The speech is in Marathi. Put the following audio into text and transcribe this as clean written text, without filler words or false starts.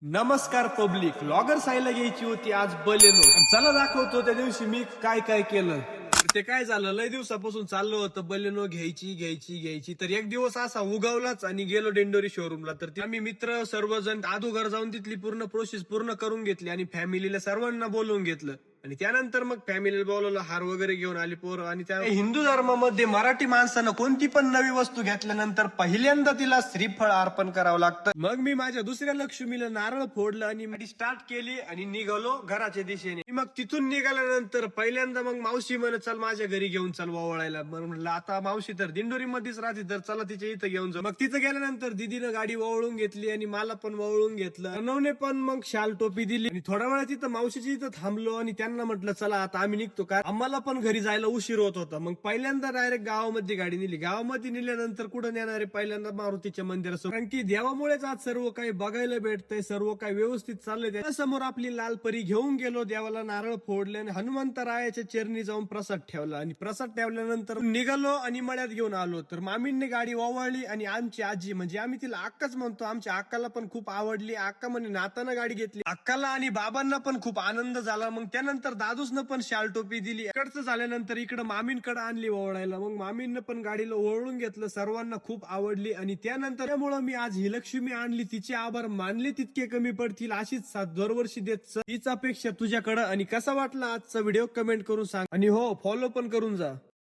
नमस्कार पब्लिक, व्लॉगर सायला घ्यायची होती आज बलेनो. चला दाखवतो त्या दिवशी मी काय काय केलं. ते काय झालं, लय दिवसापासून चाललं होतं बलेनो घ्यायची. तर एक दिवस असा उगवलाच आणि गेलो डेंडोरी शोरूमला. तर आम्ही मित्र सर्वजण अगोदर जाऊन तिथली पूर्ण प्रोसेस पूर्ण करून घेतली आणि फॅमिलीला सर्वांना बोलवून घेतलं. आणि त्यानंतर मग फॅमिलीला बोलवलं, हार वगैरे घेऊन आली पोरं. आणि त्या हिंदू धर्मामध्ये मराठी माणसानं कोणती पण नवी वस्तू घेतल्यानंतर पहिल्यांदा तिला श्रीफळ अर्पण करावं लागतं. मग मी माझ्या दुसऱ्या लक्ष्मीला नारळ फोडलं आणि गाडी स्टार्ट केली आणि निघालो घराच्या दिशेने. मग तिथून निघाल्यानंतर पहिल्यांदा मग मावशी म्हणे चल माझ्या घरी घेऊन चल ओवाळायला. मग म्हणलं आता मावशी तर दिंडोरी मध्येच राहते, तर चला तिच्या इथं घेऊन जाऊ. मग तिथं गेल्यानंतर दिदीनं गाडी ओवाळून घेतली आणि मला पण ओवाळून घेतलं. प्रणवने पण मग शाल टोपी दिली आणि थोड्या वेळा तिथं मावशीच्या इथं थांबलो आणि त्यांना म्हटलं चला आता आम्ही निघतो, कारण आम्हाला पण घरी जायला उशीर होत होता. मग पहिल्यांदा डायरेक्ट गावामध्ये गाडी नेली. गावामध्ये नेल्यानंतर कुठं नेणार आहे, पहिल्यांदा मारुतीच्या मंदिरासमोर, कारण की देवामुळेच आज सर्व काही बघायला भेटतंय, सर्व काही व्यवस्थित चाललंय. त्यासमोर आपली लाल परी घेऊन गेलो, देवाला नारळ फोडले आणि हनुमंतरायाच्या चरणी जाऊन प्रसाद ठेवला आणि प्रसाद ठेवल्यानंतर निघालो आणि मळ्यात घेऊन आलो. तर मामींनी गाडी ओवाळली आणि आमची आजी, म्हणजे आम्ही तिला अक्काच म्हणतो, आमच्या अक्काला पण खूप आवडली. अक्का म्हणे नातानं गाडी घेतली. अक्काला आणि बाबांना पण खूप आनंद झाला. मग त्यानंतर दादूसनं पण शाल टोपी दिली. इकडचं झाल्यानंतर इकडं मामींकडे आणली ओवाळायला. मग मामींना पण गाडीला ओवाळून घेतलं. सर्वांना खूप आवडली आणि त्यानंतर त्यामुळं मी आज ही लक्ष्मी आणली, तिचे आभार मानले तितके कमी पडतील. अशीच साथ दरवर्षी देत हीच अपेक्षा तुझ्याकडं. आणि कसा वाटला आजचा व्हिडिओ कमेंट करून सांग आणि हो, फॉलो पण करून जा.